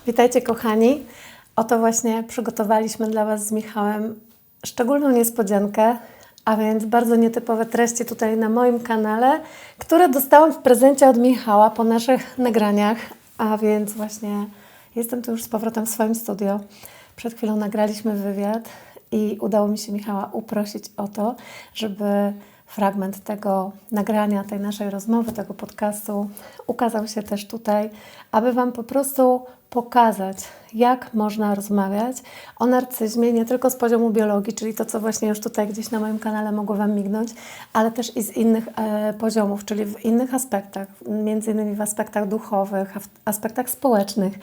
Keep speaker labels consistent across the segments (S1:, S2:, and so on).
S1: Witajcie kochani. Oto właśnie przygotowaliśmy dla Was z Michałem szczególną niespodziankę, a więc bardzo nietypowe treści tutaj na moim kanale, które dostałam w prezencie od Michała po naszych nagraniach, a więc właśnie jestem tu już z powrotem w swoim studio. Przed chwilą nagraliśmy wywiad i udało mi się Michała uprosić o to, żeby fragment tego nagrania, tej naszej rozmowy, tego podcastu ukazał się też tutaj, aby Wam po prostu pokazać, jak można rozmawiać o narcyzmie nie tylko z poziomu biologii, czyli to, co właśnie już tutaj gdzieś na moim kanale mogło Wam mignąć, ale też i z innych poziomów, czyli w innych aspektach, między innymi w aspektach duchowych, w aspektach społecznych.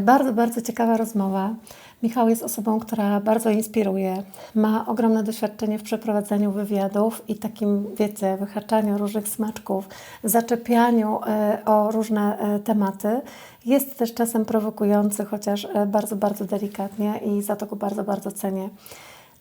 S1: Bardzo, bardzo ciekawa rozmowa. Michał jest osobą, która bardzo inspiruje, ma ogromne doświadczenie w przeprowadzaniu wywiadów i takim, wiecie, wyhaczaniu różnych smaczków, zaczepianiu o różne tematy. Jest też czasem prowokujący, chociaż bardzo, bardzo delikatnie i za to go bardzo, bardzo cenię.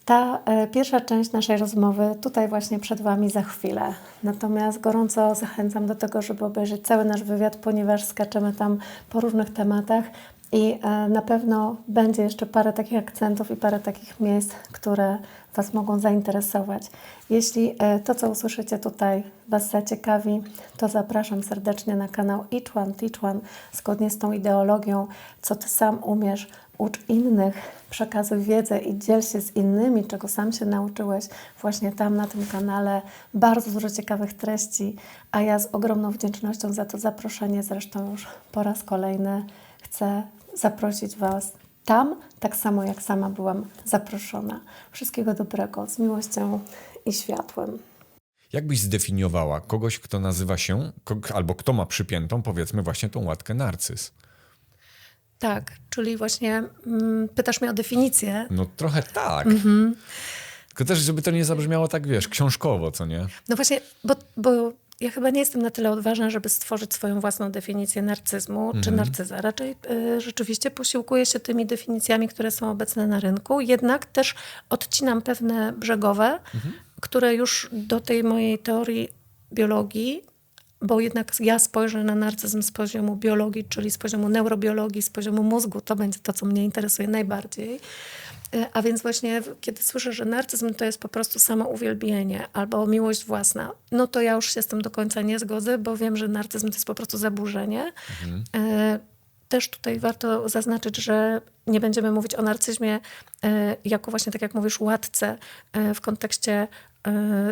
S1: Ta pierwsza część naszej rozmowy tutaj właśnie przed Wami za chwilę. Natomiast gorąco zachęcam do tego, żeby obejrzeć cały nasz wywiad, ponieważ skaczemy tam po różnych tematach i na pewno będzie jeszcze parę takich akcentów i parę takich miejsc, które Was mogą zainteresować. Jeśli to, co usłyszycie tutaj, Was zaciekawi, to zapraszam serdecznie na kanał Each One Teach One, zgodnie z tą ideologią, co Ty sam umiesz, ucz innych, przekazuj wiedzę i dziel się z innymi, czego sam się nauczyłeś. Właśnie tam na tym kanale bardzo dużo ciekawych treści, a ja z ogromną wdzięcznością za to zaproszenie, zresztą już po raz kolejny chcę zaprosić Was tam, tak samo jak sama byłam zaproszona. Wszystkiego dobrego, z miłością i światłem.
S2: Jak byś zdefiniowała kogoś, kto nazywa się, albo kto ma przypiętą, powiedzmy, właśnie tą łatkę narcyz?
S1: Tak, czyli właśnie pytasz mnie o definicję.
S2: No trochę tak. Tylko też, żeby to nie zabrzmiało tak, wiesz, książkowo, co nie?
S1: No właśnie, bo ja chyba nie jestem na tyle odważna, żeby stworzyć swoją własną definicję narcyzmu czy narcyza. Raczej rzeczywiście posiłkuję się tymi definicjami, które są obecne na rynku. Jednak też odcinam pewne brzegowe, które już do tej mojej teorii biologii, bo jednak ja spojrzę na narcyzm z poziomu biologii, czyli z poziomu neurobiologii, z poziomu mózgu. To będzie to, co mnie interesuje najbardziej. A więc właśnie, kiedy słyszę, że narcyzm to jest po prostu samouwielbienie albo miłość własna, no to ja już się z tym do końca nie zgodzę, bo wiem, że narcyzm to jest po prostu zaburzenie. Też tutaj warto zaznaczyć, że nie będziemy mówić o narcyzmie jako właśnie, tak jak mówisz, łatce w kontekście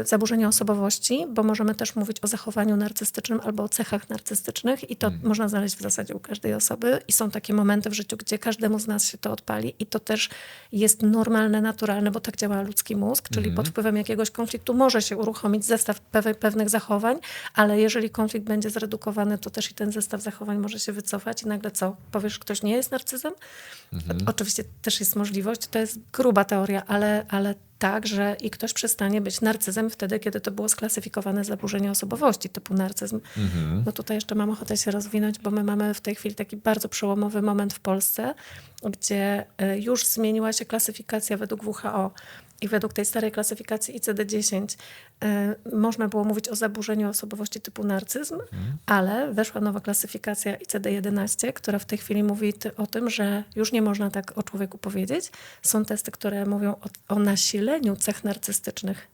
S1: zaburzenia osobowości, bo możemy też mówić o zachowaniu narcystycznym albo o cechach narcystycznych i to można znaleźć w zasadzie u każdej osoby i są takie momenty w życiu, gdzie każdemu z nas się to odpali i to też jest normalne, naturalne, bo tak działa ludzki mózg, czyli pod wpływem jakiegoś konfliktu może się uruchomić zestaw pewnych zachowań, ale jeżeli konflikt będzie zredukowany, to też i ten zestaw zachowań może się wycofać i nagle co? Powiesz, że ktoś nie jest narcyzem? Oczywiście też jest możliwość, to jest gruba teoria, ale tak, że i ktoś przestanie być narcyzem wtedy, kiedy to było sklasyfikowane zaburzenie osobowości typu narcyzm. No tutaj jeszcze mam ochotę się rozwinąć, bo my mamy w tej chwili taki bardzo przełomowy moment w Polsce, gdzie już zmieniła się klasyfikacja według WHO. I według tej starej klasyfikacji ICD-10 można było mówić o zaburzeniu osobowości typu narcyzm, ale weszła nowa klasyfikacja ICD-11, która w tej chwili mówi o tym, że już nie można tak o człowieku powiedzieć. Są testy, które mówią o nasileniu cech narcystycznych,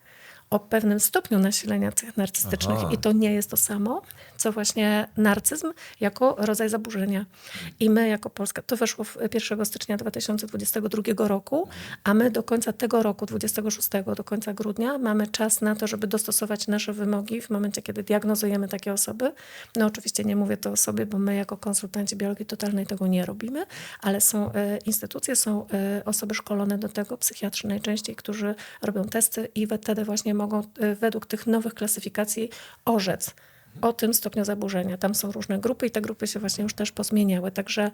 S1: o pewnym stopniu nasilenia cech narcystycznych i to nie jest to samo, co właśnie narcyzm jako rodzaj zaburzenia. I my jako Polska, to weszło 1 stycznia 2022 roku, a my do końca tego roku, 26, do końca grudnia, mamy czas na to, żeby dostosować nasze wymogi w momencie, kiedy diagnozujemy takie osoby. No oczywiście nie mówię to o sobie, bo my jako konsultanci biologii totalnej tego nie robimy, ale są instytucje, są osoby szkolone do tego, psychiatrzy najczęściej, którzy robią testy i wtedy właśnie mogą według tych nowych klasyfikacji orzec o tym stopniu zaburzenia. Tam są różne grupy i te grupy się właśnie już też pozmieniały. Także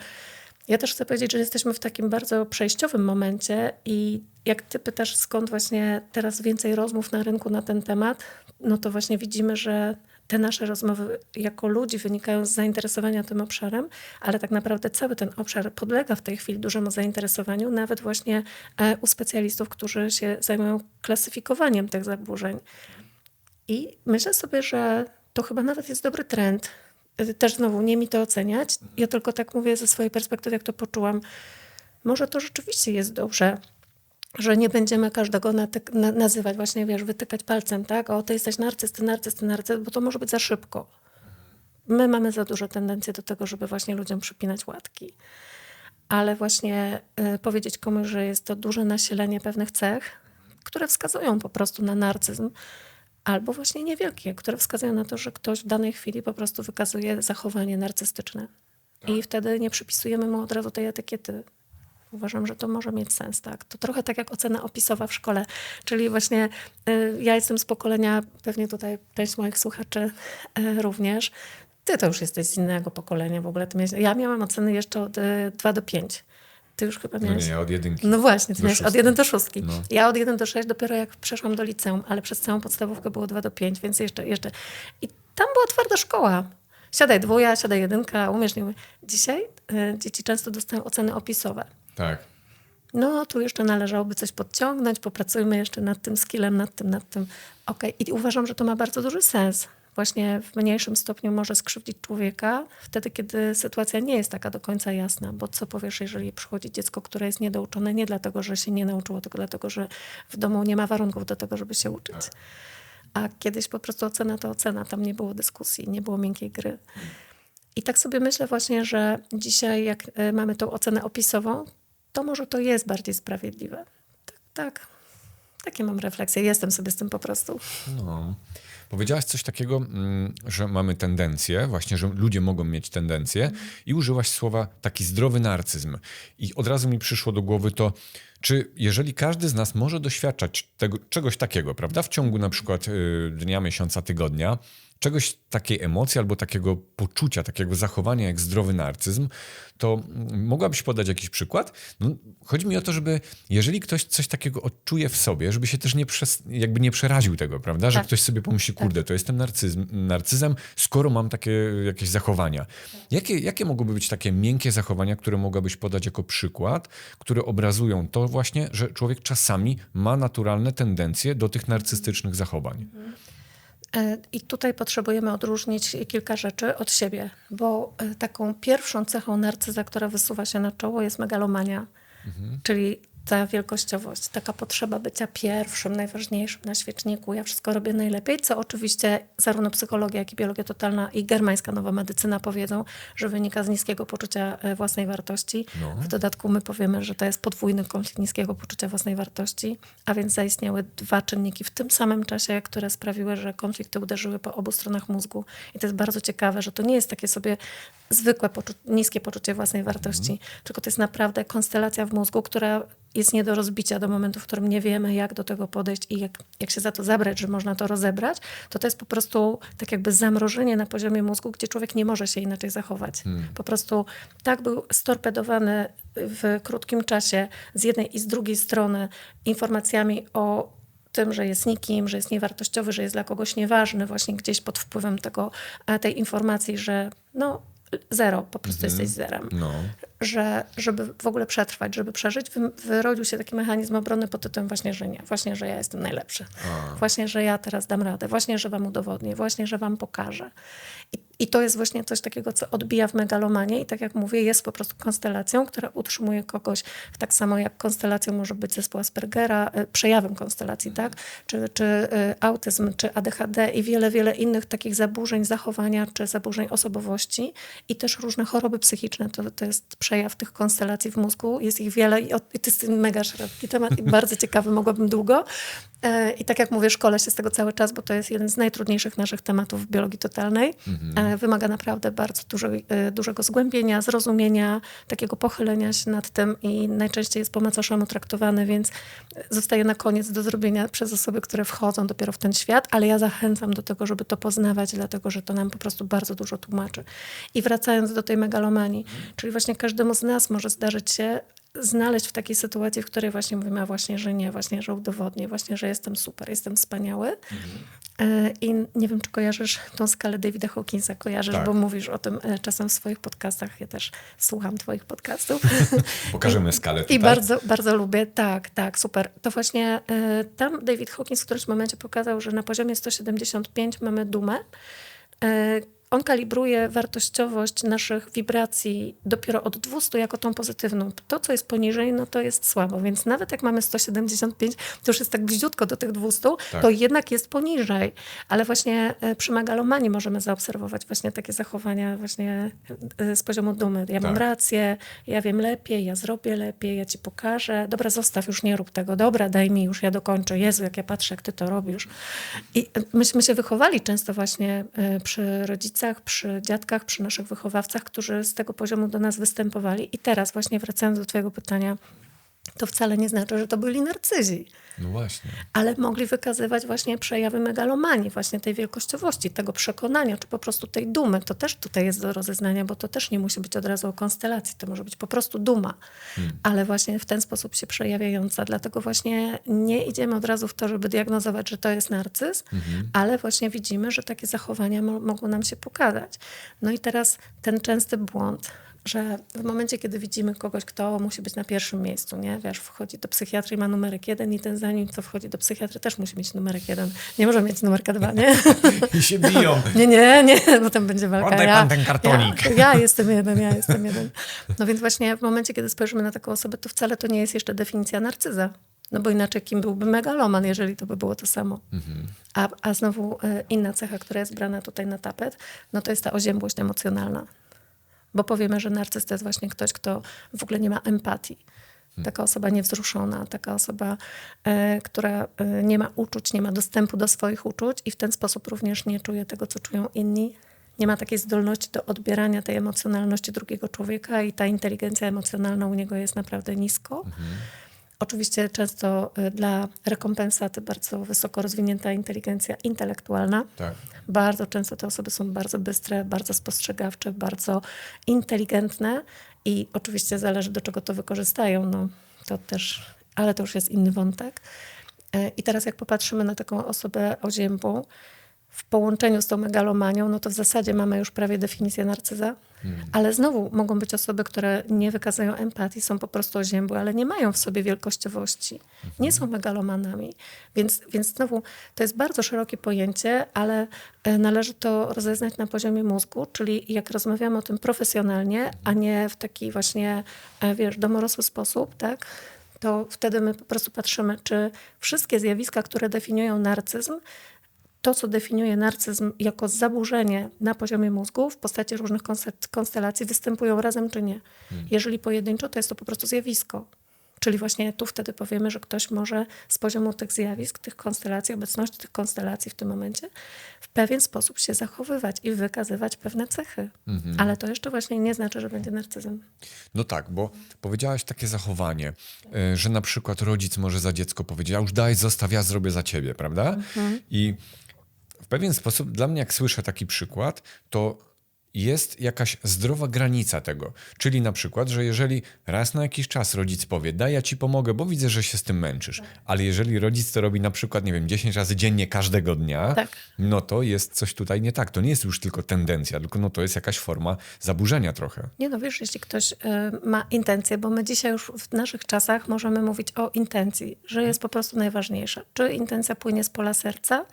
S1: ja też chcę powiedzieć, że jesteśmy w takim bardzo przejściowym momencie i jak ty pytasz, skąd właśnie teraz więcej rozmów na rynku na ten temat, no to właśnie widzimy, że te nasze rozmowy jako ludzi wynikają z zainteresowania tym obszarem, ale tak naprawdę cały ten obszar podlega w tej chwili dużemu zainteresowaniu, nawet właśnie u specjalistów, którzy się zajmują klasyfikowaniem tych zaburzeń. I myślę sobie, że to chyba nawet jest dobry trend, też znowu nie mi to oceniać. Ja tylko tak mówię ze swojej perspektywy, jak to poczułam. Może to rzeczywiście jest dobrze, że nie będziemy każdego nazywać właśnie, wiesz, wytykać palcem, tak? O, ty jesteś narcyz, bo to może być za szybko. My mamy za dużo tendencji do tego, żeby właśnie ludziom przypinać łatki. Ale właśnie powiedzieć komuś, że jest to duże nasilenie pewnych cech, które wskazują po prostu na narcyzm, albo właśnie niewielkie, które wskazują na to, że ktoś w danej chwili po prostu wykazuje zachowanie narcystyczne. Tak. I wtedy nie przypisujemy mu od razu tej etykiety. Uważam, że to może mieć sens, tak. To trochę tak jak ocena opisowa w szkole. Czyli właśnie ja jestem z pokolenia, pewnie tutaj część moich słuchaczy również. Ty to już jesteś z innego pokolenia w ogóle. Ja miałam oceny jeszcze od 2 do 5. Ty już chyba miałeś...
S2: No nie, ja od 1.
S1: No właśnie, ty miałeś od 1 do 6.
S2: No.
S1: Ja od 1 do 6 dopiero jak przeszłam do liceum, ale przez całą podstawówkę było 2 do 5, więc jeszcze. I tam była twarda szkoła. Siadaj 2, siadaj 1, umiesz, nie umiesz. Dzisiaj dzieci często dostają oceny opisowe.
S2: Tak.
S1: No, tu jeszcze należałoby coś podciągnąć, popracujmy jeszcze nad tym skillem, nad tym. Okej. I uważam, że to ma bardzo duży sens. Właśnie w mniejszym stopniu może skrzywdzić człowieka wtedy, kiedy sytuacja nie jest taka do końca jasna. Bo co powiesz, jeżeli przychodzi dziecko, które jest niedouczone, nie dlatego, że się nie nauczyło, tylko dlatego, że w domu nie ma warunków do tego, żeby się uczyć. A kiedyś po prostu ocena to ocena. Tam nie było dyskusji, nie było miękkiej gry. I tak sobie myślę właśnie, że dzisiaj jak mamy tą ocenę opisową, to może to jest bardziej sprawiedliwe. Tak. Takie mam refleksje. Jestem sobie z tym po prostu.
S2: No. Powiedziałaś coś takiego, że mamy tendencję, właśnie, że ludzie mogą mieć tendencję i użyłaś słowa taki zdrowy narcyzm. I od razu mi przyszło do głowy to, czy jeżeli każdy z nas może doświadczać czegoś takiego, prawda, w ciągu na przykład dnia, miesiąca, tygodnia, czegoś, takiej emocji albo takiego poczucia, takiego zachowania jak zdrowy narcyzm, to mogłabyś podać jakiś przykład? No, chodzi mi o to, żeby jeżeli ktoś coś takiego odczuje w sobie, żeby się też nie przeraził tego, prawda? Że ktoś sobie pomyśli, kurde, to jestem narcyzem, skoro mam takie jakieś zachowania. Jakie mogłyby być takie miękkie zachowania, które mogłabyś podać jako przykład, które obrazują to właśnie, że człowiek czasami ma naturalne tendencje do tych narcystycznych zachowań?
S1: I tutaj potrzebujemy odróżnić kilka rzeczy od siebie, bo taką pierwszą cechą narcyza, która wysuwa się na czoło, jest megalomania, czyli ta wielkościowość, taka potrzeba bycia pierwszym, najważniejszym na świeczniku. Ja wszystko robię najlepiej, co oczywiście zarówno psychologia, jak i biologia totalna i germańska nowa medycyna powiedzą, że wynika z niskiego poczucia własnej wartości. No. W dodatku my powiemy, że to jest podwójny konflikt niskiego poczucia własnej wartości, a więc zaistniały 2 czynniki w tym samym czasie, które sprawiły, że konflikty uderzyły po obu stronach mózgu. I to jest bardzo ciekawe, że to nie jest takie sobie zwykłe niskie poczucie własnej wartości, tylko to jest naprawdę konstelacja w mózgu, która jest nie do rozbicia do momentu, w którym nie wiemy, jak do tego podejść i jak się za to zabrać, że można to rozebrać, to jest po prostu tak jakby zamrożenie na poziomie mózgu, gdzie człowiek nie może się inaczej zachować. Po prostu tak był storpedowany w krótkim czasie z jednej i z drugiej strony informacjami o tym, że jest nikim, że jest niewartościowy, że jest dla kogoś nieważny, właśnie gdzieś pod wpływem tej informacji, że no zero, po prostu jesteś zerem. No. Żeby w ogóle przetrwać, żeby przeżyć, wyrodził się taki mechanizm obrony pod tytułem właśnie, że nie. Właśnie, że ja jestem najlepszy. Właśnie, że ja teraz dam radę. Właśnie, że wam udowodnię. Właśnie, że wam pokażę. I to jest właśnie coś takiego, co odbija w megalomanie i tak jak mówię, jest po prostu konstelacją, która utrzymuje kogoś, tak samo jak konstelacją może być zespół Aspergera, przejawem konstelacji, tak? Czy autyzm, czy ADHD i wiele, wiele innych takich zaburzeń zachowania, czy zaburzeń osobowości i też różne choroby psychiczne. To jest przejaw tych konstelacji w mózgu. Jest ich wiele i to jest mega szeroki temat i bardzo ciekawy, mogłabym długo. I tak jak mówię, szkolę się z tego cały czas, bo to jest jeden z najtrudniejszych naszych tematów w biologii totalnej. Wymaga naprawdę bardzo dużego zgłębienia, zrozumienia, takiego pochylenia się nad tym i najczęściej jest po macoszemu traktowany, więc zostaje na koniec do zrobienia przez osoby, które wchodzą dopiero w ten świat, ale ja zachęcam do tego, żeby to poznawać, dlatego że to nam po prostu bardzo dużo tłumaczy. I wracając do tej megalomanii, czyli właśnie każdemu z nas może zdarzyć się znaleźć w takiej sytuacji, w której właśnie mówimy, a właśnie, że nie, właśnie, że udowodnię, właśnie, że jestem super, jestem wspaniały. I nie wiem, czy kojarzysz tą skalę Davida Hawkinsa, bo mówisz o tym czasem w swoich podcastach. Ja też słucham twoich podcastów.
S2: Pokażemy skalę tutaj.
S1: I bardzo, bardzo lubię. Tak, super. To właśnie tam David Hawkins w którymś momencie pokazał, że na poziomie 175 mamy dumę, on kalibruje wartościowość naszych wibracji dopiero od 200 jako tą pozytywną. To, co jest poniżej, no to jest słabo. Więc nawet jak mamy 175, to już jest tak bliziutko do tych 200, to jednak jest poniżej. Ale właśnie przy megalomanii możemy zaobserwować właśnie takie zachowania właśnie z poziomu dumy. Ja mam rację, ja wiem lepiej, ja zrobię lepiej, ja ci pokażę. Dobra, zostaw, już nie rób tego. Dobra, daj mi już, ja dokończę. Jezu, jak ja patrzę, jak ty to robisz. I myśmy się wychowali często właśnie przy rodzicach, przy dziadkach, przy naszych wychowawcach, którzy z tego poziomu do nas występowali. I teraz właśnie wracając do twojego pytania, to wcale nie znaczy, że to byli narcyzi.
S2: No właśnie.
S1: Ale mogli wykazywać właśnie przejawy megalomanii, właśnie tej wielkościowości, tego przekonania, czy po prostu tej dumy. To też tutaj jest do rozeznania, bo to też nie musi być od razu o konstelacji. To może być po prostu duma, ale właśnie w ten sposób się przejawiająca. Dlatego właśnie nie idziemy od razu w to, żeby diagnozować, że to jest narcyz, ale właśnie widzimy, że takie zachowania mogą nam się pokazać. No i teraz ten częsty błąd, że w momencie, kiedy widzimy kogoś, kto musi być na pierwszym miejscu, nie? Wiesz, wchodzi do psychiatry i ma numerek 1 i ten za nim, co wchodzi do psychiatry, też musi mieć numerek 1. Nie może mieć numerka 2, nie?
S2: I się biją.
S1: Nie, bo tam będzie walka.
S2: Oddaj pan ten kartonik.
S1: Ja jestem jeden. No więc właśnie w momencie, kiedy spojrzymy na taką osobę, to wcale to nie jest jeszcze definicja narcyza. No bo inaczej kim byłby megaloman, jeżeli to by było to samo. A znowu inna cecha, która jest brana tutaj na tapet, no to jest ta oziębłość emocjonalna. Bo powiemy, że narcyz to jest właśnie ktoś, kto w ogóle nie ma empatii. Taka osoba niewzruszona, taka osoba, która nie ma uczuć, nie ma dostępu do swoich uczuć i w ten sposób również nie czuje tego, co czują inni. Nie ma takiej zdolności do odbierania tej emocjonalności drugiego człowieka i ta inteligencja emocjonalna u niego jest naprawdę nisko. Oczywiście często dla rekompensaty bardzo wysoko rozwinięta inteligencja intelektualna.
S2: Tak.
S1: Bardzo często te osoby są bardzo bystre, bardzo spostrzegawcze, bardzo inteligentne i oczywiście zależy, do czego to wykorzystają. No, to też, ale to już jest inny wątek. I teraz jak popatrzymy na taką osobę oziębłą w połączeniu z tą megalomanią, no to w zasadzie mamy już prawie definicję narcyza. Ale znowu mogą być osoby, które nie wykazują empatii, są po prostu oziębłe, ale nie mają w sobie wielkościowości. Nie są megalomanami. Więc znowu to jest bardzo szerokie pojęcie, ale należy to rozeznać na poziomie mózgu, czyli jak rozmawiamy o tym profesjonalnie, a nie w taki właśnie, wiesz, domorosły sposób, tak? To wtedy my po prostu patrzymy, czy wszystkie zjawiska, które definiują narcyzm, to, co definiuje narcyzm jako zaburzenie na poziomie mózgu w postaci różnych konstelacji występują razem czy nie. Jeżeli pojedynczo, to jest to po prostu zjawisko. Czyli właśnie tu wtedy powiemy, że ktoś może z poziomu tych zjawisk, tych konstelacji, obecności tych konstelacji w tym momencie w pewien sposób się zachowywać i wykazywać pewne cechy. Ale to jeszcze właśnie nie znaczy, że będzie narcyzm.
S2: No tak, bo powiedziałaś takie zachowanie, że na przykład rodzic może za dziecko powiedzieć, a już daj, zostaw, ja zrobię za ciebie, prawda? I w pewien sposób dla mnie, jak słyszę taki przykład, to jest jakaś zdrowa granica tego. Czyli na przykład, że jeżeli raz na jakiś czas rodzic powie, daj, ja ci pomogę, bo widzę, że się z tym męczysz. Ale jeżeli rodzic to robi na przykład, nie wiem, 10 razy dziennie każdego dnia, no to jest coś tutaj nie tak. To nie jest już tylko tendencja, tylko no to jest jakaś forma zaburzenia trochę.
S1: Nie no, wiesz, jeśli ktoś ma intencje, bo my dzisiaj już w naszych czasach możemy mówić o intencji, że jest po prostu najważniejsza. Czy intencja płynie z pola serca,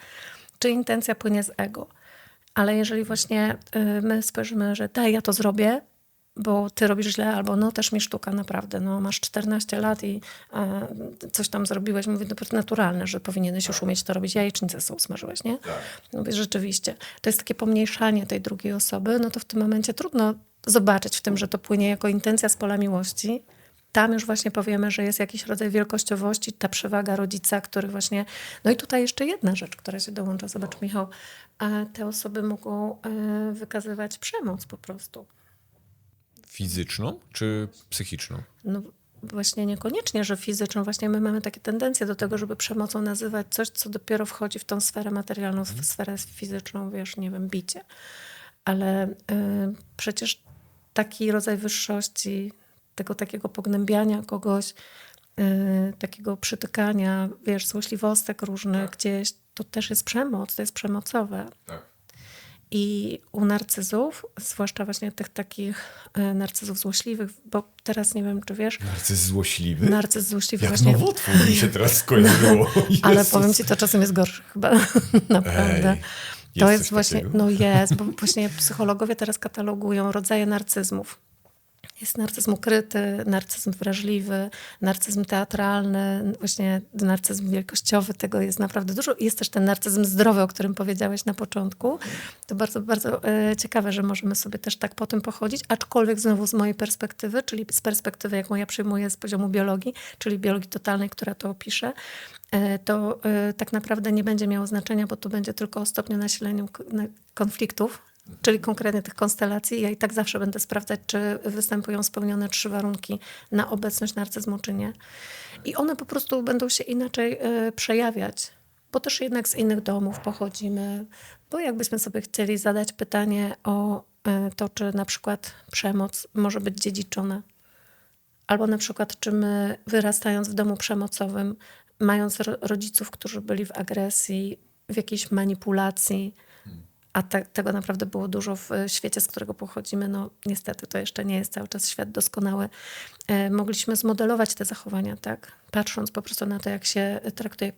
S1: czy intencja płynie z ego. Ale jeżeli właśnie my spojrzymy, że daj, ja to zrobię, bo ty robisz źle, albo no też mi sztuka naprawdę, no masz 14 lat i coś tam zrobiłeś, mówię, to naturalne, że powinieneś już umieć to robić, jajecznicę sobie usmażyłeś, nie? No mówię, rzeczywiście. To jest takie pomniejszanie tej drugiej osoby, no to w tym momencie trudno zobaczyć w tym, że to płynie jako intencja z pola miłości. Tam już właśnie powiemy, że jest jakiś rodzaj wielkościowości, ta przewaga rodzica, który właśnie... No i tutaj jeszcze jedna rzecz, która się dołącza. Zobacz, Michał, te osoby mogą wykazywać przemoc po prostu.
S2: Fizyczną czy psychiczną?
S1: No właśnie niekoniecznie, że fizyczną. Właśnie my mamy takie tendencje do tego, żeby przemocą nazywać coś, co dopiero wchodzi w tą sferę materialną, w sferę fizyczną, wiesz, nie wiem, bicie. Ale przecież taki rodzaj wyższości, tego takiego pognębiania kogoś, takiego przytykania, wiesz, złośliwostek różnych gdzieś, to też jest przemoc, to jest przemocowe. I u narcyzów, zwłaszcza właśnie tych takich narcyzów złośliwych, bo teraz nie wiem, czy wiesz...
S2: Narcyz złośliwy?
S1: Narcyz złośliwy.
S2: Jak
S1: właśnie...
S2: nowotwór mi się teraz skojarzyło.
S1: Ale powiem ci, to czasem jest gorsze chyba, naprawdę. To
S2: Jest
S1: jest
S2: coś
S1: właśnie,
S2: takiego?
S1: no jest, bo właśnie psychologowie teraz katalogują rodzaje narcyzmów. Jest narcyzm ukryty, narcyzm wrażliwy, narcyzm teatralny, właśnie narcyzm wielkościowy, tego jest naprawdę dużo. Jest też ten narcyzm zdrowy, o którym powiedziałeś na początku. To bardzo, bardzo ciekawe, że możemy sobie też tak po tym pochodzić, aczkolwiek znowu z mojej perspektywy, czyli z perspektywy, jaką ja przyjmuję z poziomu biologii, czyli biologii totalnej, która to opisze, to tak naprawdę nie będzie miało znaczenia, bo to będzie tylko o stopniu nasilenia konfliktów, czyli konkretnie tych konstelacji. Ja i tak zawsze będę sprawdzać, czy występują spełnione 3 warunki na obecność narcyzmu, czy nie. I one po prostu będą się inaczej przejawiać, bo też jednak z innych domów pochodzimy. Bo jakbyśmy sobie chcieli zadać pytanie o to, czy na przykład przemoc może być dziedziczona, albo na przykład, czy my wyrastając w domu przemocowym, mając rodziców, którzy byli w agresji, w jakiejś manipulacji, a tego naprawdę było dużo w świecie, z którego pochodzimy. No niestety to jeszcze nie jest cały czas świat doskonały. Mogliśmy zmodelować te zachowania, tak? Patrząc po prostu na to, jak się traktuje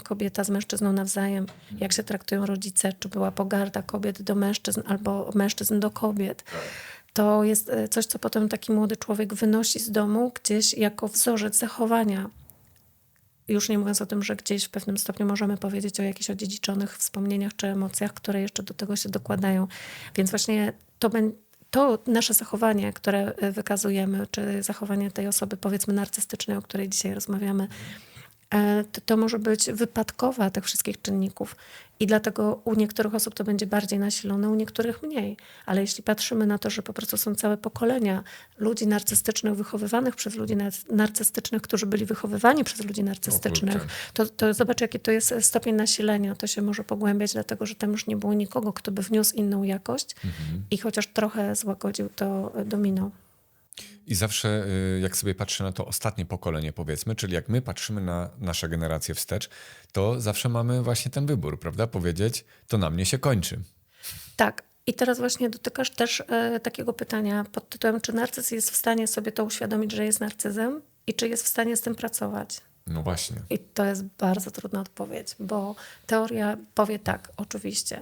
S1: kobieta z mężczyzną nawzajem, jak się traktują rodzice, czy była pogarda kobiet do mężczyzn albo mężczyzn do kobiet. To jest coś, co potem taki młody człowiek wynosi z domu gdzieś jako wzorzec zachowania. Już nie mówiąc o tym, że gdzieś w pewnym stopniu możemy powiedzieć o jakichś odziedziczonych wspomnieniach czy emocjach, które jeszcze do tego się dokładają. Więc właśnie to nasze zachowanie, które wykazujemy, czy zachowanie tej osoby, powiedzmy narcystycznej, o której dzisiaj rozmawiamy, to może być wypadkowa tych wszystkich czynników. I dlatego u niektórych osób to będzie bardziej nasilone, u niektórych mniej. Ale jeśli patrzymy na to, że po prostu są całe pokolenia ludzi narcystycznych, wychowywanych przez ludzi narcystycznych, którzy byli wychowywani przez ludzi narcystycznych, to zobacz, jaki to jest stopień nasilenia. To się może pogłębiać, dlatego że tam już nie było nikogo, kto by wniósł inną jakość i chociaż trochę złagodził to domino.
S2: I zawsze, jak sobie patrzę na to ostatnie pokolenie, powiedzmy, czyli jak my patrzymy na nasze generacje wstecz, to zawsze mamy właśnie ten wybór, prawda? Powiedzieć, to na mnie się kończy.
S1: Tak. I teraz właśnie dotykasz też takiego pytania pod tytułem, czy narcyz jest w stanie sobie to uświadomić, że jest narcyzem i czy jest w stanie z tym pracować?
S2: No właśnie.
S1: I to jest bardzo trudna odpowiedź, bo teoria powie tak, oczywiście.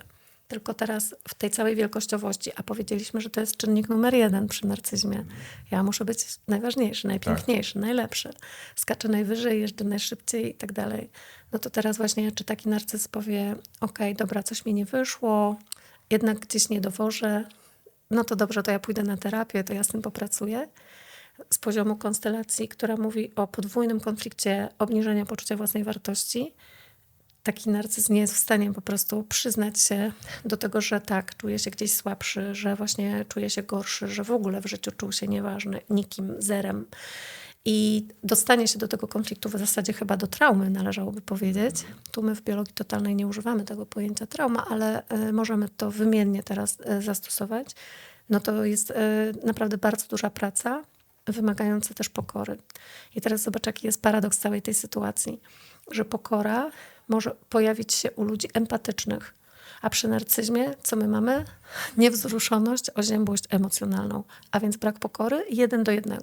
S1: Tylko teraz w tej całej wielkościowości, a powiedzieliśmy, że to jest czynnik numer 1 przy narcyzmie. Ja muszę być najważniejszy, najpiękniejszy, najlepszy. Skaczę najwyżej, jeżdżę najszybciej i tak dalej. No to teraz właśnie, czy taki narcyz powie, okej, dobra, coś mi nie wyszło, jednak gdzieś nie dowożę, no to dobrze, to ja pójdę na terapię, to ja z tym popracuję. Z poziomu konstelacji, która mówi o podwójnym konflikcie obniżenia poczucia własnej wartości, taki narcyz nie jest w stanie po prostu przyznać się do tego, że tak, czuje się gdzieś słabszy, że właśnie czuje się gorszy, że w ogóle w życiu czuł się nieważny, nikim, zerem. I dostanie się do tego konfliktu w zasadzie chyba do traumy, należałoby powiedzieć. Tu my w biologii totalnej nie używamy tego pojęcia trauma, ale możemy to wymiennie teraz zastosować. No to jest naprawdę bardzo duża praca, wymagająca też pokory. I teraz zobacz, jaki jest paradoks całej tej sytuacji, że pokora może pojawić się u ludzi empatycznych, a przy narcyzmie co my mamy? Niewzruszoność, oziębłość emocjonalną, a więc brak pokory 1 do 1.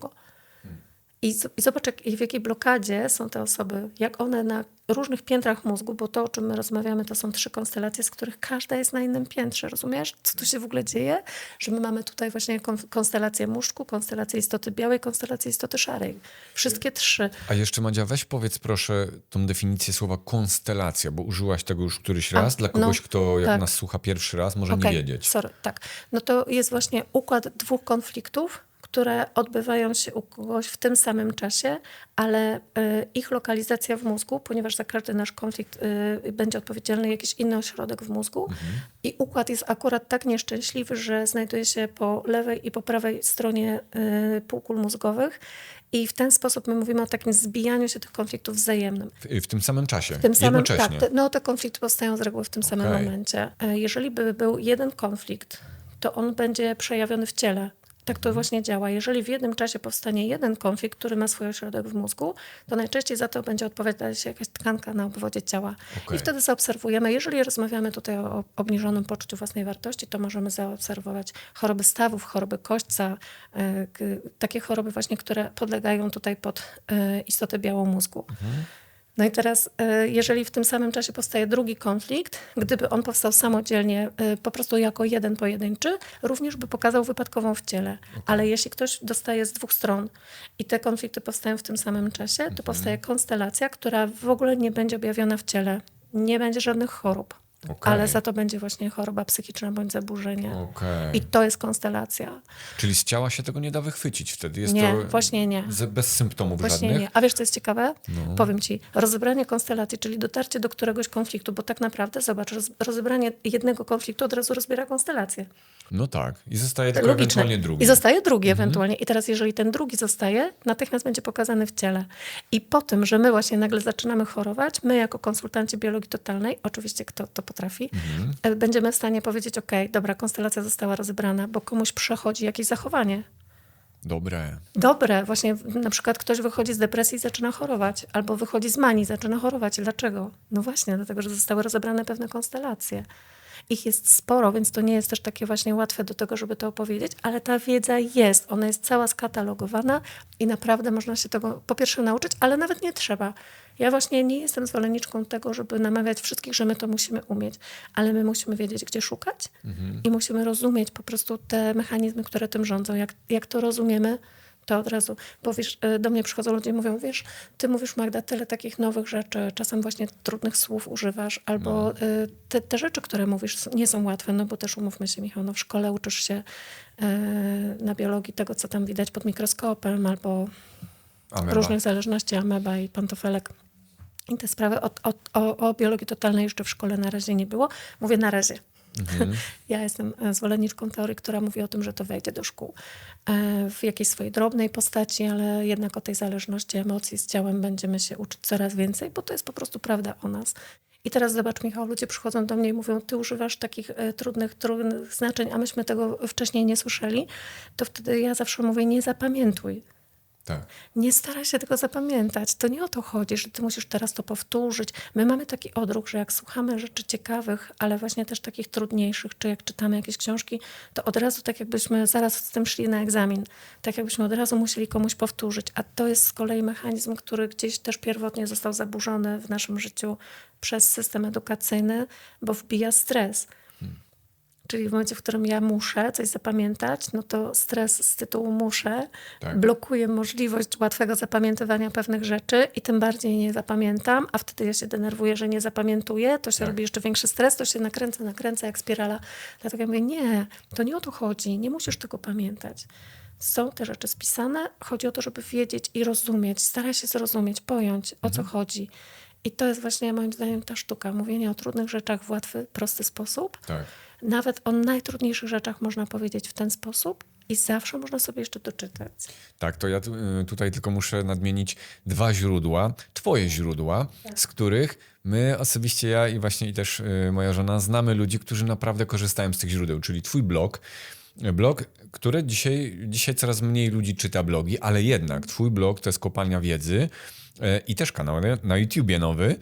S1: I zobacz, w jakiej blokadzie są te osoby, jak one na różnych piętrach mózgu, bo to, o czym my rozmawiamy, to są 3 konstelacje, z których każda jest na innym piętrze. Rozumiesz, co tu się w ogóle dzieje? Że my mamy tutaj właśnie konstelację muszku, konstelację istoty białej, konstelację istoty szarej. Wszystkie 3.
S2: A jeszcze, Madzia, weź powiedz proszę tą definicję słowa konstelacja, bo użyłaś tego już któryś raz. Dla kogoś, kto jak nas słucha pierwszy raz, może nie wiedzieć.
S1: Sorry, tak. No to jest właśnie układ 2 konfliktów, które odbywają się u kogoś w tym samym czasie, ale ich lokalizacja w mózgu, ponieważ za każdy nasz konflikt będzie odpowiedzialny jakiś inny ośrodek w mózgu i układ jest akurat tak nieszczęśliwy, że znajduje się po lewej i po prawej stronie półkul mózgowych i w ten sposób my mówimy o takim zbijaniu się tych konfliktów wzajemnym.
S2: W tym samym czasie,
S1: W tym samym,
S2: jednocześnie.
S1: tak, te konflikty powstają z reguły w tym samym momencie. Jeżeli by był jeden konflikt, to on będzie przejawiony w ciele. Tak to właśnie działa. Jeżeli w jednym czasie powstanie jeden konflikt, który ma swój ośrodek w mózgu, to najczęściej za to będzie odpowiadać jakaś tkanka na obwodzie ciała. I wtedy zaobserwujemy, jeżeli rozmawiamy tutaj o obniżonym poczuciu własnej wartości, to możemy zaobserwować choroby stawów, choroby kośćca, takie choroby właśnie, które podlegają tutaj pod istotę białą mózgu. No i teraz, jeżeli w tym samym czasie powstaje drugi konflikt, gdyby on powstał samodzielnie, po prostu jako jeden pojedynczy, również by pokazał wypadkową w ciele. Ale jeśli ktoś dostaje z dwóch stron i te konflikty powstają w tym samym czasie, to powstaje konstelacja, która w ogóle nie będzie objawiona w ciele. Nie będzie żadnych chorób. Ale za to będzie właśnie choroba psychiczna bądź zaburzenie. I to jest konstelacja.
S2: Czyli z ciała się tego nie da wychwycić wtedy? Jest
S1: Nie,
S2: to
S1: właśnie nie.
S2: Bez symptomów
S1: Właśnie
S2: żadnych?
S1: nie. A wiesz, co jest ciekawe? Powiem ci, rozebranie konstelacji, czyli dotarcie do któregoś konfliktu, bo tak naprawdę, zobacz, rozebranie jednego konfliktu od razu rozbiera konstelację.
S2: No tak. I zostaje tylko
S1: Logiczne.
S2: ewentualnie drugi.
S1: I zostaje drugi ewentualnie. I teraz, jeżeli ten drugi zostaje, natychmiast będzie pokazany w ciele. I po tym, że my właśnie nagle zaczynamy chorować, my jako konsultanci biologii totalnej, oczywiście kto to potrafi, będziemy w stanie powiedzieć, dobra, konstelacja została rozebrana, bo komuś przechodzi jakieś zachowanie. Dobre. Właśnie na przykład ktoś wychodzi z depresji i zaczyna chorować, albo wychodzi z manii i zaczyna chorować. Dlaczego? No właśnie, dlatego, że zostały rozebrane pewne konstelacje. Ich jest sporo, więc to nie jest też takie właśnie łatwe do tego, żeby to opowiedzieć, ale ta wiedza jest, ona jest cała skatalogowana i naprawdę można się tego po pierwsze nauczyć, ale nawet nie trzeba. Ja właśnie nie jestem zwolenniczką tego, żeby namawiać wszystkich, że my to musimy umieć, ale my musimy wiedzieć, gdzie szukać i musimy rozumieć po prostu te mechanizmy, które tym rządzą. Jak to rozumiemy, to od razu, bo wiesz, do mnie przychodzą ludzie i mówią, wiesz, ty mówisz, Magda, tyle takich nowych rzeczy, czasem właśnie trudnych słów używasz, albo te rzeczy, które mówisz, nie są łatwe, no bo też umówmy się, Michał, no w szkole uczysz się na biologii tego, co tam widać pod mikroskopem, albo różnych zależności, ameba i pantofelek. I te sprawy o biologii totalnej jeszcze w szkole na razie nie było. Mówię na razie. Ja jestem zwolenniczką teorii, która mówi o tym, że to wejdzie do szkół w jakiejś swojej drobnej postaci, ale jednak o tej zależności emocji z ciałem będziemy się uczyć coraz więcej, bo to jest po prostu prawda o nas. I teraz zobacz, Michał, ludzie przychodzą do mnie i mówią, ty używasz takich trudnych znaczeń, a myśmy tego wcześniej nie słyszeli, to wtedy ja zawsze mówię, nie zapamiętuj.
S2: Tak.
S1: Nie staraj się tego zapamiętać. To nie o to chodzi, że ty musisz teraz to powtórzyć. My mamy taki odruch, że jak słuchamy rzeczy ciekawych, ale właśnie też takich trudniejszych, czy jak czytamy jakieś książki, to od razu tak jakbyśmy zaraz z tym szli na egzamin. Tak jakbyśmy od razu musieli komuś powtórzyć. A to jest z kolei mechanizm, który gdzieś też pierwotnie został zaburzony w naszym życiu przez system edukacyjny, bo wbija stres. Czyli w momencie, w którym ja muszę coś zapamiętać, no to stres z tytułu muszę blokuje możliwość łatwego zapamiętywania pewnych rzeczy i tym bardziej nie zapamiętam, a wtedy ja się denerwuję, że nie zapamiętuję, to się robi jeszcze większy stres, to się nakręca jak spirala. Dlatego ja mówię, nie, to nie o to chodzi, nie musisz tego pamiętać. Są te rzeczy spisane, chodzi o to, żeby wiedzieć i rozumieć, staraj się zrozumieć, pojąć, o co chodzi. I to jest właśnie moim zdaniem ta sztuka, mówienie o trudnych rzeczach w łatwy, prosty sposób.
S2: Tak.
S1: Nawet o najtrudniejszych rzeczach można powiedzieć w ten sposób i zawsze można sobie jeszcze doczytać.
S2: Tak, to ja tutaj tylko muszę nadmienić 2 źródła, twoje źródła, z których my osobiście, ja i właśnie i też moja żona, znamy ludzi, którzy naprawdę korzystają z tych źródeł, czyli twój blog, który dzisiaj coraz mniej ludzi czyta blogi, ale jednak twój blog to jest kopalnia wiedzy i też kanał na YouTubie nowy.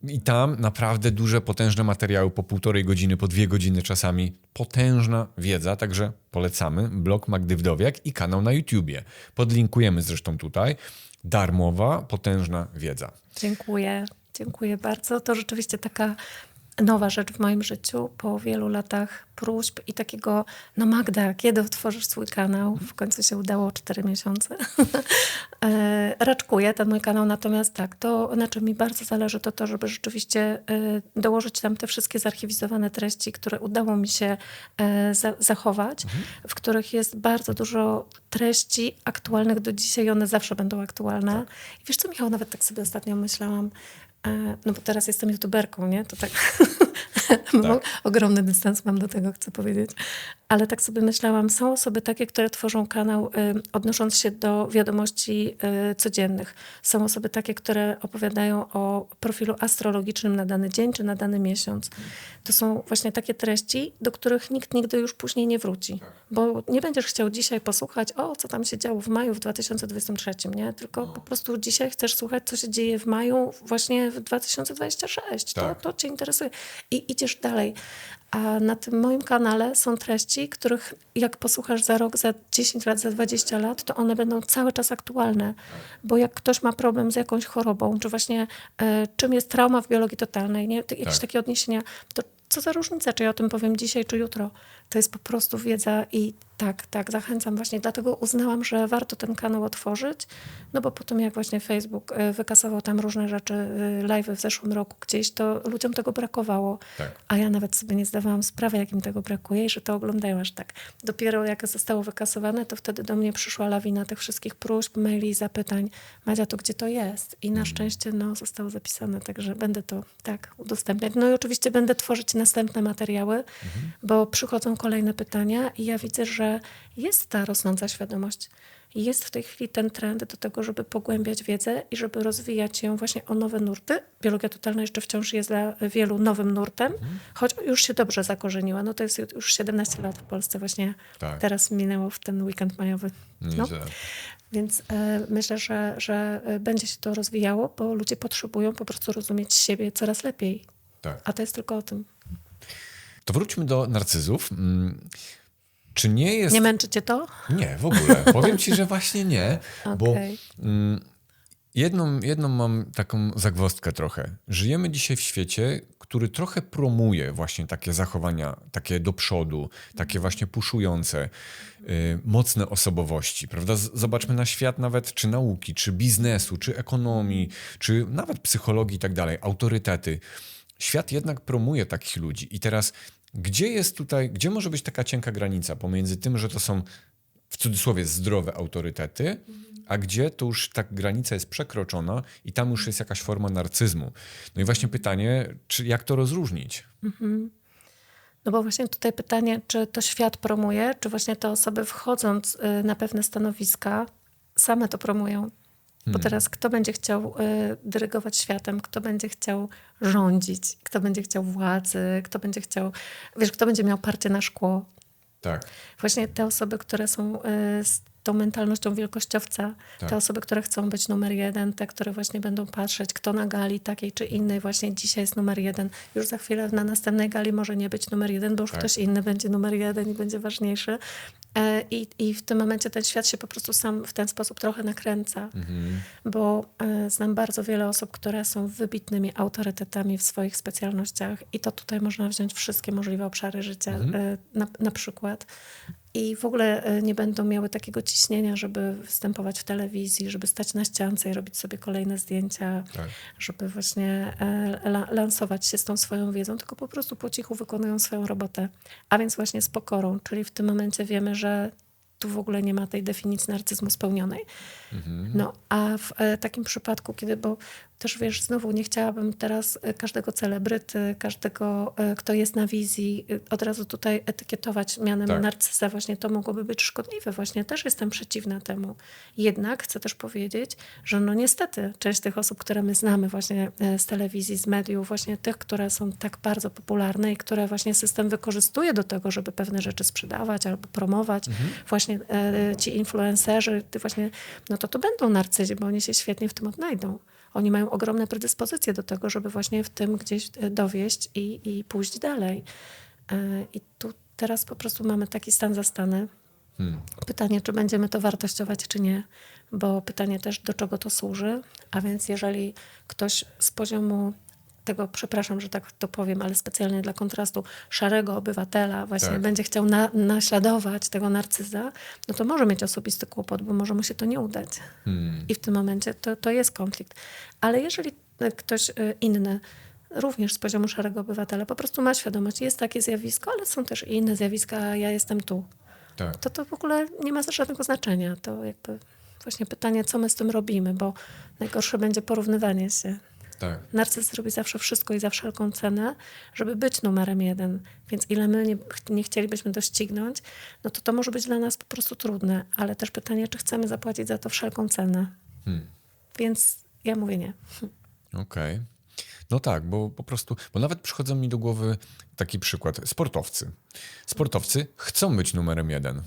S2: I tam naprawdę duże, potężne materiały po 1,5 godziny, po 2 godziny czasami. Potężna wiedza, także polecamy. Blog Magdy Wdowiak i kanał na YouTubie. Podlinkujemy zresztą tutaj. Darmowa, potężna wiedza.
S1: Dziękuję bardzo. To rzeczywiście taka nowa rzecz w moim życiu po wielu latach próśb i takiego, no Magda, kiedy otworzysz swój kanał? W końcu się udało 4 miesiące. Raczkuję ten mój kanał, natomiast tak, to na czym mi bardzo zależy, to to, żeby rzeczywiście dołożyć tam te wszystkie zarchiwizowane treści, które udało mi się zachować, w których jest bardzo dużo treści aktualnych do dzisiaj i one zawsze będą aktualne. I wiesz co, Michał, nawet tak sobie ostatnio myślałam, no bo teraz jestem youtuberką, nie? To tak ogromny dystans mam do tego, chcę powiedzieć. Ale tak sobie myślałam, są osoby takie, które tworzą kanał odnosząc się do wiadomości codziennych. Są osoby takie, które opowiadają o profilu astrologicznym na dany dzień czy na dany miesiąc. To są właśnie takie treści, do których nikt nigdy już później nie wróci. Bo nie będziesz chciał dzisiaj posłuchać, co tam się działo w maju w 2023, nie? Tylko po prostu dzisiaj chcesz słuchać, co się dzieje w maju właśnie w 2026. To cię interesuje. I idziesz dalej. A na tym moim kanale są treści, których jak posłuchasz za rok, za 10 lat, za 20 lat, to one będą cały czas aktualne. Bo jak ktoś ma problem z jakąś chorobą, czy właśnie czym jest trauma w biologii totalnej, nie? Jakieś takie odniesienia, to co za różnica, czy ja o tym powiem dzisiaj, czy jutro. To jest po prostu wiedza i tak, zachęcam właśnie. Dlatego uznałam, że warto ten kanał otworzyć, no bo po tym jak właśnie Facebook wykasował tam różne rzeczy, live'y w zeszłym roku gdzieś, to ludziom tego brakowało.
S2: Tak.
S1: A ja nawet sobie nie zdawałam sprawy, jak im tego brakuje i że to oglądają aż tak. Dopiero jak zostało wykasowane, to wtedy do mnie przyszła lawina tych wszystkich próśb, maili i zapytań. Madzia, to gdzie to jest? I na szczęście zostało zapisane, także będę to udostępniać. No i oczywiście będę tworzyć następne materiały, bo przychodzą kolejne pytania i ja widzę, że jest ta rosnąca świadomość. Jest w tej chwili ten trend do tego, żeby pogłębiać wiedzę i żeby rozwijać ją właśnie o nowe nurty. Biologia totalna jeszcze wciąż jest dla wielu nowym nurtem, choć już się dobrze zakorzeniła. No to jest już 17 lat w Polsce właśnie.
S2: Tak.
S1: Teraz minęło w ten weekend majowy. No.
S2: Nieźle.
S1: Więc myślę, że będzie się to rozwijało, bo ludzie potrzebują po prostu rozumieć siebie coraz lepiej.
S2: Tak.
S1: A to jest tylko o tym.
S2: To wróćmy do narcyzów. Czy nie jest...
S1: Nie męczy cię to?
S2: Nie, w ogóle. Powiem ci, że właśnie nie, bo
S1: Okej.
S2: jedną mam taką zagwozdkę trochę. Żyjemy dzisiaj w świecie, który trochę promuje właśnie takie zachowania, takie do przodu, takie właśnie puszujące, mocne osobowości, prawda? Zobaczmy na świat nawet czy nauki, czy biznesu, czy ekonomii, czy nawet psychologii i tak dalej, autorytety. Świat jednak promuje takich ludzi. I teraz gdzie może być taka cienka granica pomiędzy tym, że to są w cudzysłowie zdrowe autorytety, a gdzie to już ta granica jest przekroczona i tam już jest jakaś forma narcyzmu. No i właśnie pytanie, jak to rozróżnić?
S1: No bo właśnie tutaj pytanie, czy to świat promuje, czy właśnie te osoby wchodząc na pewne stanowiska same to promują. Bo teraz kto będzie chciał dyrygować światem, kto będzie chciał rządzić, kto będzie chciał władzy, kto będzie chciał, kto będzie miał parcie na szkło.
S2: Tak.
S1: Właśnie te osoby, które są z tą mentalnością wielkościowca, te osoby, które chcą być numer jeden, te, które właśnie będą patrzeć, kto na gali takiej czy innej właśnie dzisiaj jest numer jeden. Już za chwilę na następnej gali może nie być numer jeden, bo już ktoś inny będzie numer jeden i będzie ważniejszy. I w tym momencie ten świat się po prostu sam w ten sposób trochę nakręca. Bo znam bardzo wiele osób, które są wybitnymi autorytetami w swoich specjalnościach i to tutaj można wziąć wszystkie możliwe obszary życia na przykład. I w ogóle nie będą miały takiego ciśnienia, żeby występować w telewizji, żeby stać na ściance i robić sobie kolejne zdjęcia, żeby właśnie lansować się z tą swoją wiedzą, tylko po prostu po cichu wykonują swoją robotę. A więc właśnie z pokorą, czyli w tym momencie wiemy, że tu w ogóle nie ma tej definicji narcyzmu spełnionej. No, a w takim przypadku, bo też wiesz, znowu nie chciałabym teraz każdego celebryty, każdego, kto jest na wizji, od razu tutaj etykietować mianem narcyza. Właśnie to mogłoby być szkodliwe. Właśnie też jestem przeciwna temu. Jednak chcę też powiedzieć, że no niestety część tych osób, które my znamy właśnie z telewizji, z mediów, właśnie tych, które są tak bardzo popularne i które właśnie system wykorzystuje do tego, żeby pewne rzeczy sprzedawać albo promować, właśnie ci influencerzy, właśnie, no to będą narcyzi, bo oni się świetnie w tym odnajdą. Oni mają ogromne predyspozycje do tego, żeby właśnie w tym gdzieś dowieść i pójść dalej. I tu teraz po prostu mamy taki stan zastany. Pytanie, czy będziemy to wartościować, czy nie. Bo pytanie też, do czego to służy. A więc jeżeli ktoś z poziomu tego, przepraszam, że tak to powiem, ale specjalnie dla kontrastu, szarego obywatela właśnie będzie chciał naśladować tego narcyza, no to może mieć osobisty kłopot, bo może mu się to nie udać. I w tym momencie to jest konflikt. Ale jeżeli ktoś inny, również z poziomu szarego obywatela, po prostu ma świadomość, jest takie zjawisko, ale są też i inne zjawiska, a ja jestem tu. To w ogóle nie ma żadnego znaczenia. To jakby właśnie pytanie, co my z tym robimy, bo najgorsze będzie porównywanie się. Narcyz robi zawsze wszystko i za wszelką cenę, żeby być numerem jeden. Więc ile my nie chcielibyśmy doścignąć, no to może być dla nas po prostu trudne. Ale też pytanie, czy chcemy zapłacić za to wszelką cenę. Więc ja mówię nie.
S2: Okej. No tak, bo po prostu, bo nawet przychodzą mi do głowy taki przykład. Sportowcy chcą być numerem jeden.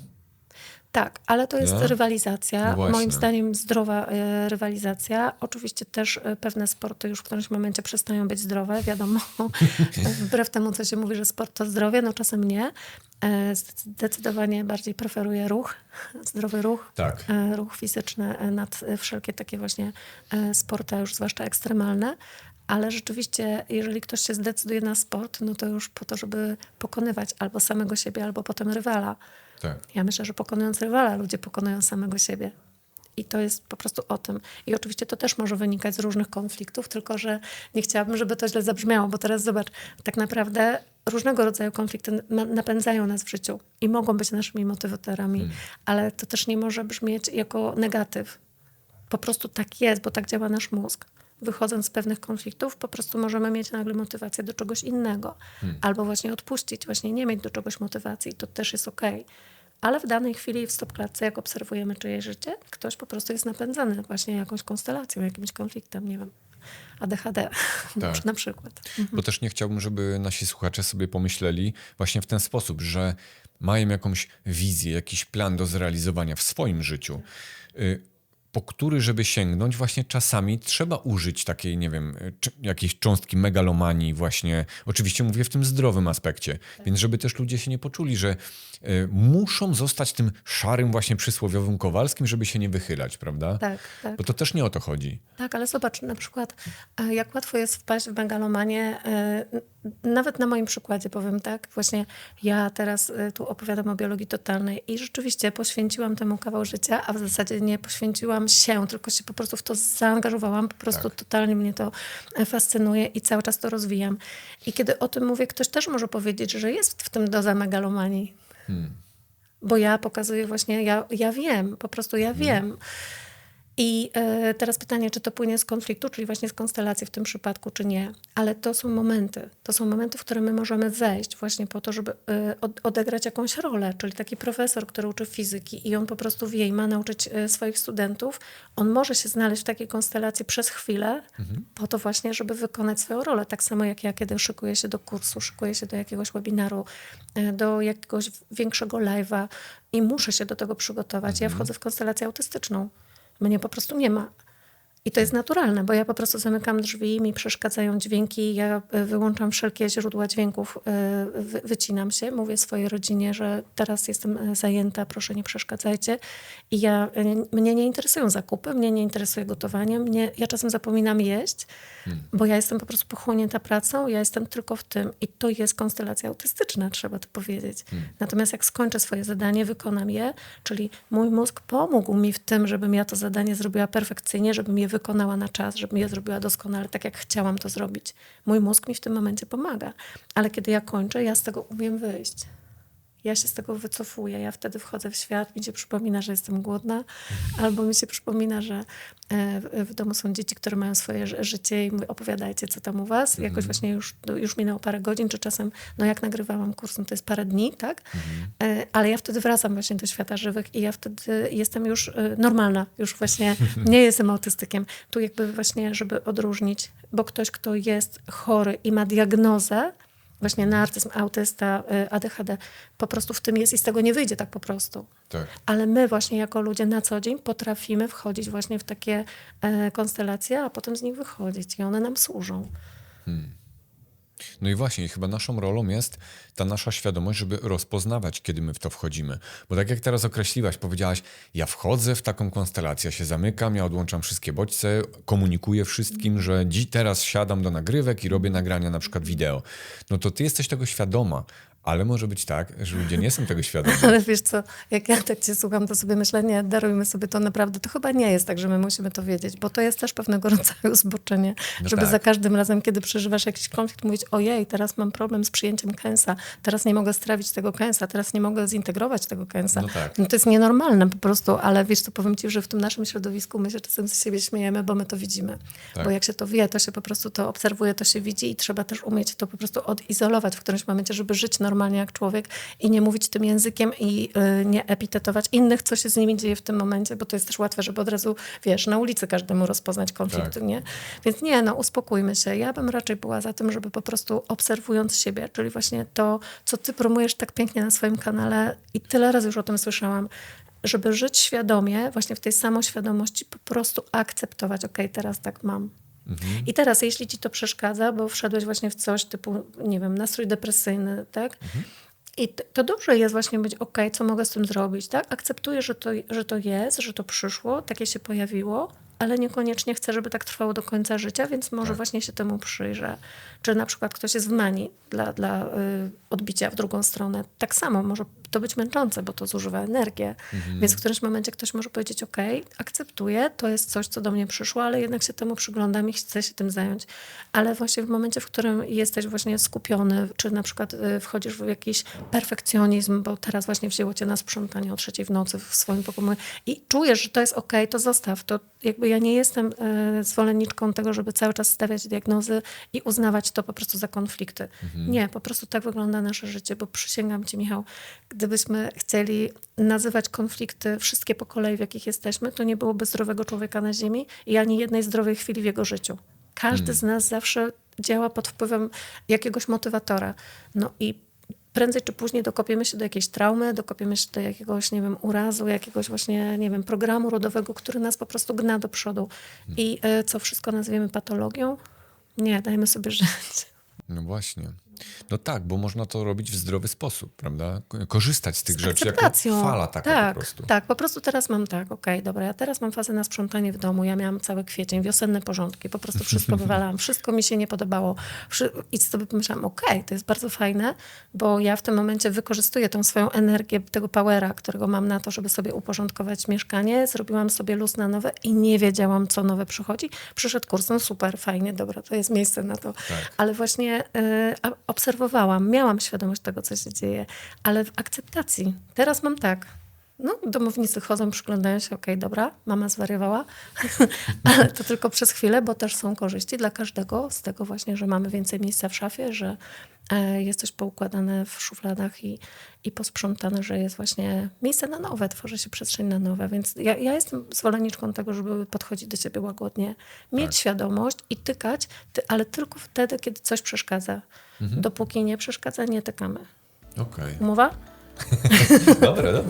S1: Tak, ale to jest
S2: Nie?
S1: rywalizacja.
S2: No właśnie.
S1: Moim zdaniem zdrowa rywalizacja. Oczywiście też pewne sporty już w którymś momencie przestają być zdrowe. Wiadomo, wbrew temu, co się mówi, że sport to zdrowie, no czasem nie. Zdecydowanie bardziej preferuję ruch, zdrowy ruch,
S2: Tak.
S1: ruch fizyczny nad wszelkie takie właśnie sporty, już zwłaszcza ekstremalne. Ale rzeczywiście, jeżeli ktoś się zdecyduje na sport, no to już po to, żeby pokonywać albo samego siebie, albo potem rywala.
S2: Tak.
S1: Ja myślę, że pokonując rywala, ludzie pokonują samego siebie. I to jest po prostu o tym. I oczywiście to też może wynikać z różnych konfliktów, tylko że nie chciałabym, żeby to źle zabrzmiało, bo teraz zobacz, tak naprawdę różnego rodzaju konflikty napędzają nas w życiu i mogą być naszymi motywatorami, ale to też nie może brzmieć jako negatyw. Po prostu tak jest, bo tak działa nasz mózg. Wychodząc z pewnych konfliktów, po prostu możemy mieć nagle motywację do czegoś innego. Albo właśnie odpuścić, właśnie nie mieć do czegoś motywacji. To też jest okej. Ale w danej chwili w stopklatce, jak obserwujemy czyjeś życie, ktoś po prostu jest napędzany właśnie jakąś konstelacją, jakimś konfliktem, nie wiem, ADHD
S2: Tak.
S1: na przykład.
S2: Bo też nie chciałbym, żeby nasi słuchacze sobie pomyśleli właśnie w ten sposób, że mają jakąś wizję, jakiś plan do zrealizowania w swoim życiu, po który, żeby sięgnąć, właśnie czasami trzeba użyć takiej, nie wiem, jakiejś cząstki megalomanii właśnie. Oczywiście mówię w tym zdrowym aspekcie. Więc żeby też ludzie się nie poczuli, że muszą zostać tym szarym właśnie przysłowiowym Kowalskim, żeby się nie wychylać, prawda?
S1: Tak, tak.
S2: Bo to też nie o to chodzi.
S1: Tak, ale zobacz, na przykład jak łatwo jest wpaść w megalomanię, nawet na moim przykładzie powiem tak, właśnie ja teraz tu opowiadam o biologii totalnej i rzeczywiście poświęciłam temu kawał życia, a w zasadzie nie poświęciłam się, tylko się po prostu w to zaangażowałam, po prostu totalnie mnie to fascynuje i cały czas to rozwijam. I kiedy o tym mówię, ktoś też może powiedzieć, że jest w tym doza megalomanii. Bo ja pokazuję właśnie, ja wiem, po prostu ja wiem. I teraz pytanie, czy to płynie z konfliktu, czyli właśnie z konstelacji w tym przypadku, czy nie. Ale to są momenty. To są momenty, w które my możemy wejść właśnie po to, żeby odegrać jakąś rolę. Czyli taki profesor, który uczy fizyki i on po prostu wie i ma nauczyć swoich studentów, on może się znaleźć w takiej konstelacji przez chwilę po to właśnie, żeby wykonać swoją rolę. Tak samo jak ja, kiedy szykuję się do kursu, szykuję się do jakiegoś webinaru, do jakiegoś większego live'a i muszę się do tego przygotować. Ja wchodzę w konstelację autystyczną. Mnie po prostu nie ma. I to jest naturalne, bo ja po prostu zamykam drzwi, mi przeszkadzają dźwięki, ja wyłączam wszelkie źródła dźwięków, wycinam się, mówię swojej rodzinie, że teraz jestem zajęta, proszę nie przeszkadzajcie. I mnie nie interesują zakupy, mnie nie interesuje gotowanie, ja czasem zapominam jeść, bo ja jestem po prostu pochłonięta pracą, ja jestem tylko w tym. I to jest konstelacja autystyczna, trzeba to powiedzieć. Natomiast jak skończę swoje zadanie, wykonam je, czyli mój mózg pomógł mi w tym, żebym ja to zadanie zrobiła perfekcyjnie, żebym je wykonała na czas, żebym je zrobiła doskonale, tak jak chciałam to zrobić. Mój mózg mi w tym momencie pomaga. Ale kiedy ja kończę, ja z tego umiem wyjść. Ja się z tego wycofuję. Ja wtedy wchodzę w świat, mi się przypomina, że jestem głodna, albo mi się przypomina, że w domu są dzieci, które mają swoje życie i mówię, opowiadajcie, co tam u was. Jakoś właśnie już minęło parę godzin, czy czasem, no jak nagrywałam kurs, no to jest parę dni, tak? Ale ja wtedy wracam właśnie do świata żywych i ja wtedy jestem już normalna. Już właśnie nie jestem autystykiem. Tu jakby właśnie, żeby odróżnić, bo ktoś, kto jest chory i ma diagnozę, właśnie narcyzm, autysta, ADHD, po prostu w tym jest i z tego nie wyjdzie tak po prostu.
S2: Tak.
S1: Ale my właśnie jako ludzie na co dzień potrafimy wchodzić właśnie w takie konstelacje, a potem z nich wychodzić i one nam służą.
S2: No i właśnie, chyba naszą rolą jest ta nasza świadomość, żeby rozpoznawać, kiedy my w to wchodzimy. Bo tak jak teraz określiłaś, powiedziałaś, ja wchodzę w taką konstelację, ja się zamykam, ja odłączam wszystkie bodźce, komunikuję wszystkim, że teraz siadam do nagrywek i robię nagrania na przykład wideo. No to ty jesteś tego świadoma, ale może być tak, że ludzie nie są tego świadomi.
S1: Ale wiesz co, jak ja tak cię słucham, to sobie myślę, nie, darujmy sobie to naprawdę. To chyba nie jest tak, że my musimy to wiedzieć, bo to jest też pewnego rodzaju zboczenie,
S2: No
S1: żeby
S2: tak.
S1: za każdym razem, kiedy przeżywasz jakiś konflikt, mówić, ojej, teraz mam problem z przyjęciem kęsa, teraz nie mogę strawić tego kęsa, teraz nie mogę zintegrować tego kęsa.
S2: No tak.
S1: No to jest nienormalne po prostu, ale wiesz co, powiem ci, że w tym naszym środowisku my się czasem z siebie śmiejemy, bo my to widzimy.
S2: Tak.
S1: Bo jak się to wie, to się po prostu to obserwuje, to się widzi i trzeba też umieć to po prostu odizolować w którymś momencie, żeby żyć normalnie jak człowiek i nie mówić tym językiem i nie epitetować innych, co się z nimi dzieje w tym momencie, bo to jest też łatwe, żeby od razu, wiesz, na ulicy każdemu rozpoznać konflikt,
S2: Tak.
S1: nie? Więc nie, no uspokójmy się. Ja bym raczej była za tym, żeby po prostu obserwując siebie, czyli właśnie to, co ty promujesz tak pięknie na swoim kanale i tyle razy już o tym słyszałam, żeby żyć świadomie, właśnie w tej samoświadomości, po prostu akceptować, okej, teraz tak mam. I teraz, jeśli ci to przeszkadza, bo wszedłeś właśnie w coś typu, nie wiem, nastrój depresyjny, tak? I to dobrze jest właśnie być, co mogę z tym zrobić, tak? Akceptuję, że to jest, że to przyszło, takie się pojawiło, ale niekoniecznie chcę, żeby tak trwało do końca życia, więc może właśnie się temu przyjrzę. Czy na przykład ktoś jest w manii dla odbicia w drugą stronę. Tak samo może to być męczące, bo to zużywa energię. Więc w którymś momencie ktoś może powiedzieć, akceptuję, to jest coś, co do mnie przyszło, ale jednak się temu przyglądam i chcę się tym zająć. Ale właśnie w momencie, w którym jesteś właśnie skupiony, czy na przykład wchodzisz w jakiś perfekcjonizm, bo teraz właśnie wzięło cię na sprzątanie o 3:00 w nocy w swoim pokoju i czujesz, że to jest to zostaw. To jakby ja nie jestem zwolenniczką tego, żeby cały czas stawiać diagnozy i uznawać to po prostu za konflikty. Nie, po prostu tak wygląda nasze życie, bo przysięgam ci, Michał, gdybyśmy chcieli nazywać konflikty wszystkie po kolei, w jakich jesteśmy, to nie byłoby zdrowego człowieka na ziemi i ani jednej zdrowej chwili w jego życiu. Każdy z nas zawsze działa pod wpływem jakiegoś motywatora. No i prędzej czy później dokopiemy się do jakiejś traumy, dokopiemy się do jakiegoś, nie wiem, urazu, jakiegoś właśnie, nie wiem, programu rodowego, który nas po prostu gna do przodu. I co wszystko nazwiemy patologią? Nie, dajmy sobie żyć.
S2: No właśnie. No tak, bo można to robić w zdrowy sposób, prawda? Korzystać z tych rzeczy jako
S1: akceptacją.
S2: fala taka po prostu.
S1: Tak, po prostu teraz mam dobra, ja teraz mam fazę na sprzątanie w domu, ja miałam cały kwiecień, wiosenne porządki, po prostu wszystko wywalałam, wszystko mi się nie podobało. I sobie pomyślałam, to jest bardzo fajne, bo ja w tym momencie wykorzystuję tą swoją energię, tego powera, którego mam na to, żeby sobie uporządkować mieszkanie, zrobiłam sobie luz na nowe i nie wiedziałam, co nowe przychodzi. Przyszedł kurs, no super, fajnie, dobra, to jest miejsce na to.
S2: Tak.
S1: Ale właśnie obserwowałam, miałam świadomość tego, co się dzieje, ale w akceptacji. Teraz mam domownicy chodzą, przyglądają się, dobra, mama zwariowała, ale to tylko przez chwilę, bo też są korzyści dla każdego z tego właśnie, że mamy więcej miejsca w szafie, że jest coś poukładane w szufladach i posprzątane, że jest właśnie miejsce na nowe, tworzy się przestrzeń na nowe, więc ja jestem zwolenniczką tego, żeby podchodzić do siebie łagodnie, mieć świadomość i tykać, ale tylko wtedy, kiedy coś przeszkadza. Dopóki nie przeszkadza, nie tykamy.
S2: Okej.
S1: Umowa?
S2: Dobre.